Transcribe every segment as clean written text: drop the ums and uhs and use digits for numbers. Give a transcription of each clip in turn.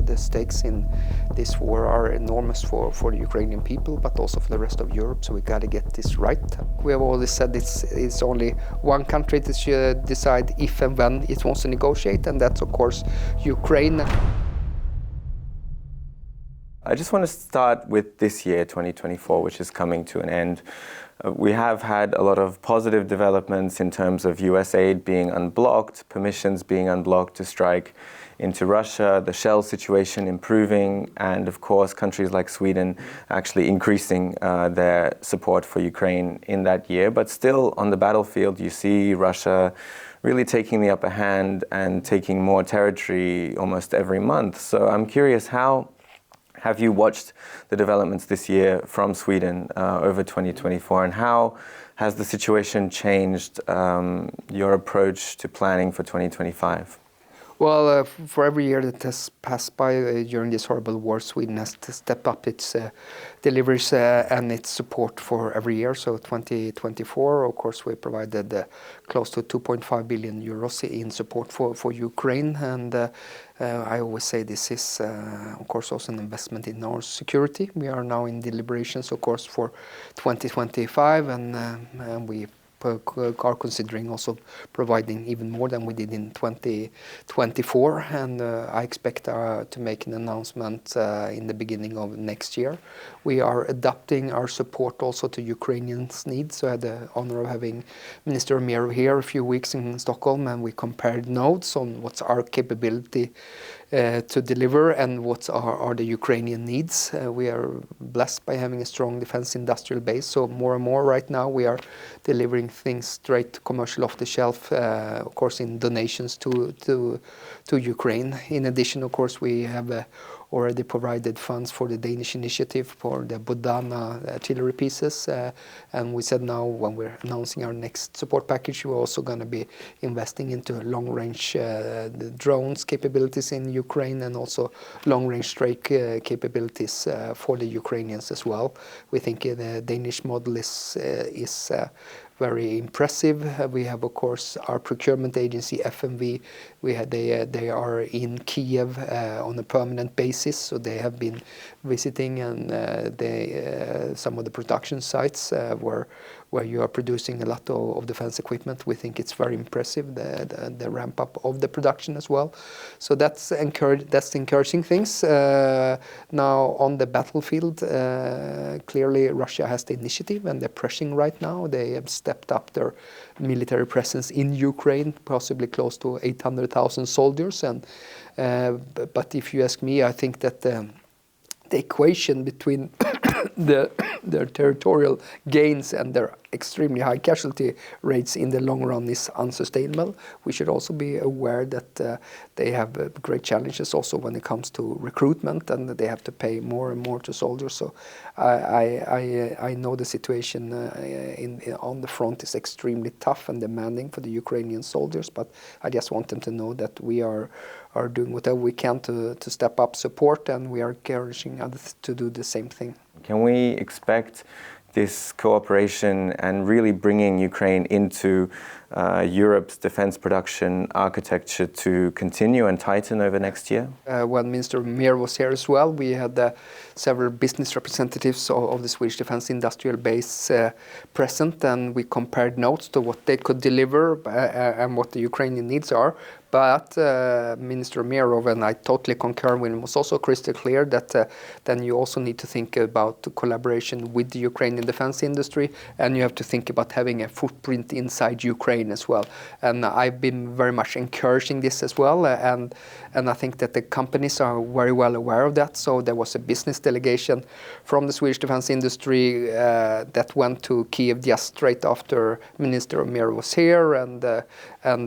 The stakes in this war are enormous for the Ukrainian people, but also for the rest of Europe, so we got to get this right. We have always said it's only one country that should decide if and when it wants to negotiate, and that's of course Ukraine. I just want to start with this year, 2024, which is coming to an end. We have had a lot of positive developments in terms of US aid being unblocked, permissions being unblocked to strike into Russia, the shell situation improving, and of course countries like Sweden actually increasing their support for Ukraine in that year. But still on the battlefield you see Russia really taking the upper hand and taking more territory almost every month. So I'm curious, how have you watched the developments this year from Sweden over 2024, and how has the situation changed your approach to planning for 2025? Well, for every year that has passed by during this horrible war, Sweden has to step up its deliveries and its support for every year. So 2024, of course, we provided close to 2.5 billion euros in support for Ukraine. And I always say this is, of course, also an investment in our security. We are now in deliberations, of course, for 2025, and we are considering also providing even more than we did in 2024, and I expect to make an announcement in the beginning of next year. We are adapting our support also to Ukrainians' needs. So I had the honor of having Minister Umerov here a few weeks in Stockholm, and we compared notes on what's our capability to deliver and what are the Ukrainian needs. We are blessed by having a strong defense industrial base, so more and more right now we are delivering things straight to commercial off the shelf, of course in donations to Ukraine. In addition, of course, we have already provided funds for the Danish initiative for the Bodana artillery pieces, and we said now when we're announcing our next support package, we're also going to be investing into long-range drones capabilities in Ukraine, and also long-range strike capabilities for the Ukrainians as well. We think the Danish model is very impressive. We have, of course, our procurement agency, FMV. They are in Kyiv on a permanent basis, so they have been visiting and some of the production sites where you are producing a lot of defense equipment. We think it's very impressive, the ramp up of the production as well. So that's encouraging things. Now on the battlefield, clearly Russia has the initiative and they're pressing right now. They have stepped up their military presence in Ukraine, possibly close to 800,000 soldiers. But if you ask me, I think that the equation between their territorial gains and their extremely high casualty rates in the long run is unsustainable. We should also be aware that they have great challenges also when it comes to recruitment, and that they have to pay more and more to soldiers. So I know the situation on the front is extremely tough and demanding for the Ukrainian soldiers, but I just want them to know that we are doing whatever we can to step up support, and we are encouraging others to do the same thing. Can we expect this cooperation and really bringing Ukraine into Europe's defense production architecture to continue and tighten over next year? When Minister Umerov was here as well, we had several business representatives of the Swedish defense industrial base present, and we compared notes to what they could deliver and what the Ukrainian needs are. But Minister Umerov, and I totally concur with him, was also crystal clear that then you also need to think about collaboration with the Ukrainian defense industry, and you have to think about having a footprint inside Ukraine as well. And I've been very much encouraging this as well, and I think that the companies are very well aware of that. So there was a business delegation from the Swedish defense industry that went to Kyiv just straight after Minister Umerov was here, and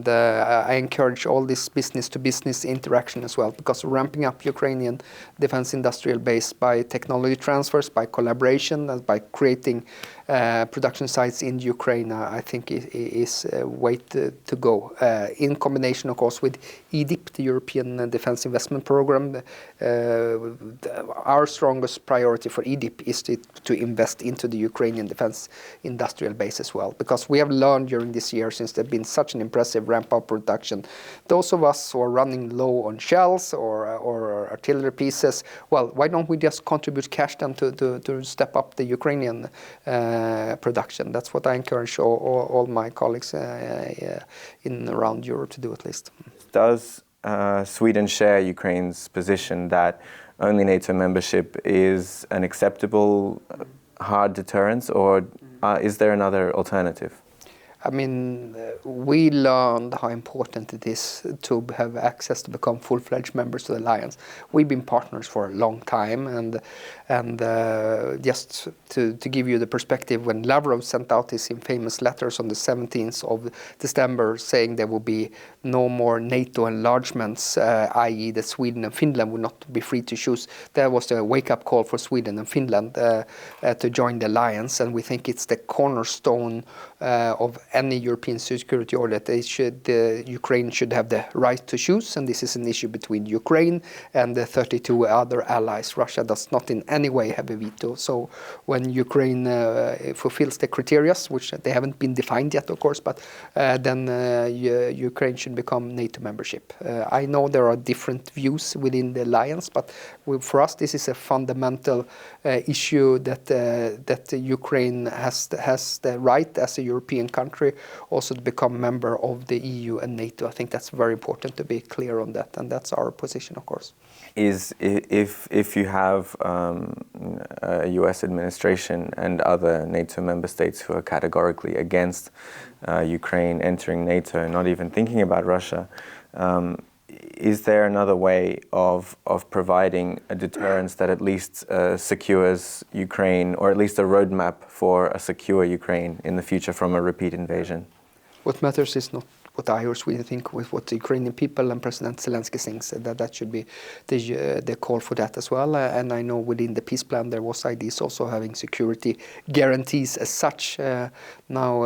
I encourage all this business-to-business interaction as well, because ramping up Ukrainian defense industrial base by technology transfers, by collaboration, and by creating production sites in Ukraine, I think is way to go. In combination, of course, with EDIP, the European Defence Investment Programme, our strongest priority for EDIP is to invest into the Ukrainian defence industrial base as well, because we have learned during this year, since there's been such an impressive ramp-up production, those of us who are running low on shells or artillery pieces, well, why don't we just contribute cash then to step up the Ukrainian production? That's what I encourage all my colleagues in around Europe to do, at least. Does Sweden share Ukraine's position that only NATO membership is an acceptable hard deterrence, or is there another alternative? I mean, we learned how important it is to have access to become full-fledged members of the alliance. We've been partners for a long time, and just to give you the perspective, when Lavrov sent out his infamous letters on the 17th of December saying there will be no more NATO enlargements, i.e. that Sweden and Finland will not be free to choose, that was a wake-up call for Sweden and Finland to join the alliance, and we think it's the cornerstone of any European security order that Ukraine should have the right to choose, and this is an issue between Ukraine and the 32 other allies. Russia does not in any way have a veto. So when Ukraine fulfills the criteria, which they haven't been defined yet, of course, but then Ukraine should become NATO membership. I know there are different views within the alliance, but for us this is a fundamental issue that Ukraine has the right as a European country also to become member of the EU and NATO. I think that's very important to be clear on that, and that's our position, of course. If you have a US administration and other NATO member states who are categorically against Ukraine entering NATO and not even thinking about Russia, is there another way of providing a deterrence that at least secures Ukraine, or at least a roadmap for a secure Ukraine in the future from a repeat invasion? What matters is not what I or Sweden think, with what the Ukrainian people and President Zelensky thinks. That should be the call for that as well. And I know within the peace plan there was ideas also having security guarantees as such. Now,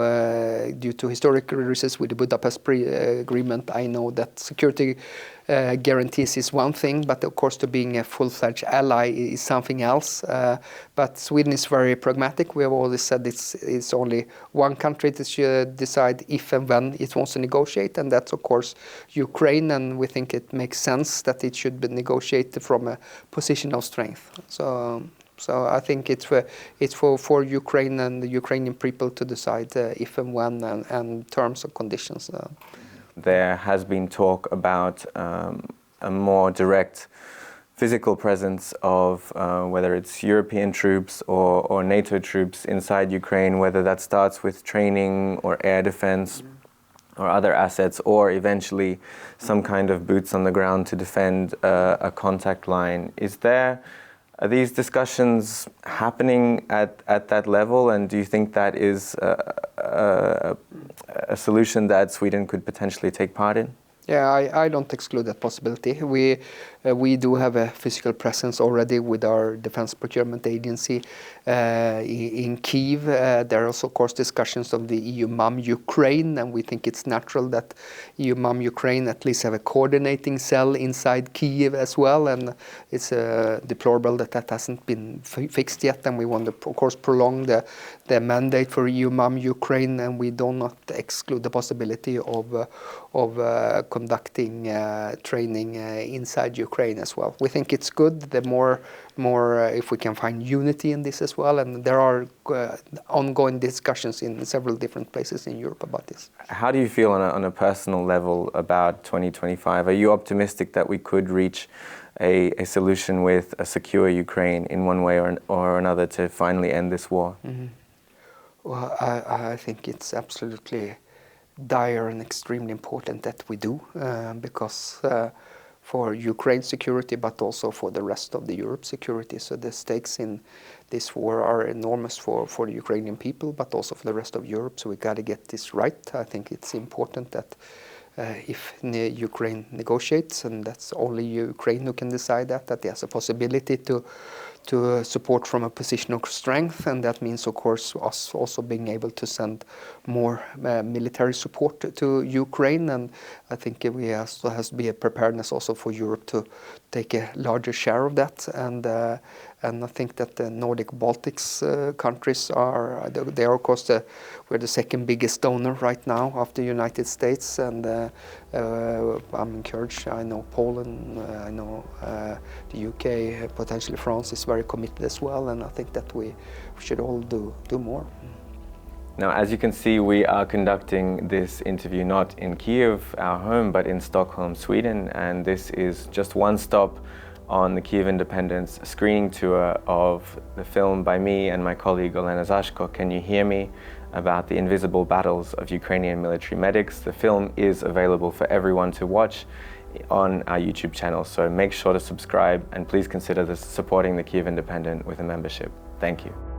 due to historical reasons with the Budapest agreement, I know that security guarantees is one thing, but of course to being a full-fledged ally is something else. But Sweden is very pragmatic. We have always said it's only one country that should decide if and when it wants to negotiate, and that's of course Ukraine, and we think it makes sense that it should be negotiated from a position of strength. So I think it's for Ukraine and the Ukrainian people to decide if and when and terms and conditions. There has been talk about a more direct physical presence of whether it's European troops or NATO troops inside Ukraine, whether that starts with training or air defense or other assets, or eventually some kind of boots on the ground to defend a contact line. Are these discussions happening at that level, and do you think that is a solution that Sweden could potentially take part in? Yeah, I don't exclude that possibility. We do have a physical presence already with our defense procurement agency in Kyiv. There are also, of course, discussions of the EU-MUM Ukraine, and we think it's natural that EU-MUM Ukraine at least have a coordinating cell inside Kyiv as well, and it's deplorable that hasn't been fixed yet, and we want to, of course, prolong the mandate for EU-MUM Ukraine, and we do not exclude the possibility of conducting training inside Ukraine as well. We think it's good. The more if we can find unity in this as well, and there are ongoing discussions in several different places in Europe about this. How do you feel on a personal level about 2025? Are you optimistic that we could reach a solution with a secure Ukraine in one way or another to finally end this war? Mm-hmm. Well, I think it's absolutely dire and extremely important that we do, because for Ukraine's security, but also for the rest of the Europe's security. So the stakes in this war are enormous for the Ukrainian people, but also for the rest of Europe. So we got to get this right. I think it's important that if Ukraine negotiates, and that's only Ukraine who can decide that there's a possibility support from a position of strength, and that means, of course, us also being able to send more military support to Ukraine. And I think we also has to be a preparedness also for Europe to take a larger share of that. And I think that the Nordic Baltics countries they are, of course, we're the second biggest donor right now after the United States, and I'm encouraged. I know Poland, I know the UK, potentially France is very committed as well, and I think that we should all do more. Now, as you can see, we are conducting this interview not in Kyiv, our home, but in Stockholm, Sweden, and this is just one stop on the Kyiv Independence screening tour of the film by me and my colleague Olena Zashko, Can You Hear Me?, about the invisible battles of Ukrainian military medics. The film is available for everyone to watch on our YouTube channel, so make sure to subscribe and please consider supporting the Kyiv Independent with a membership. Thank you.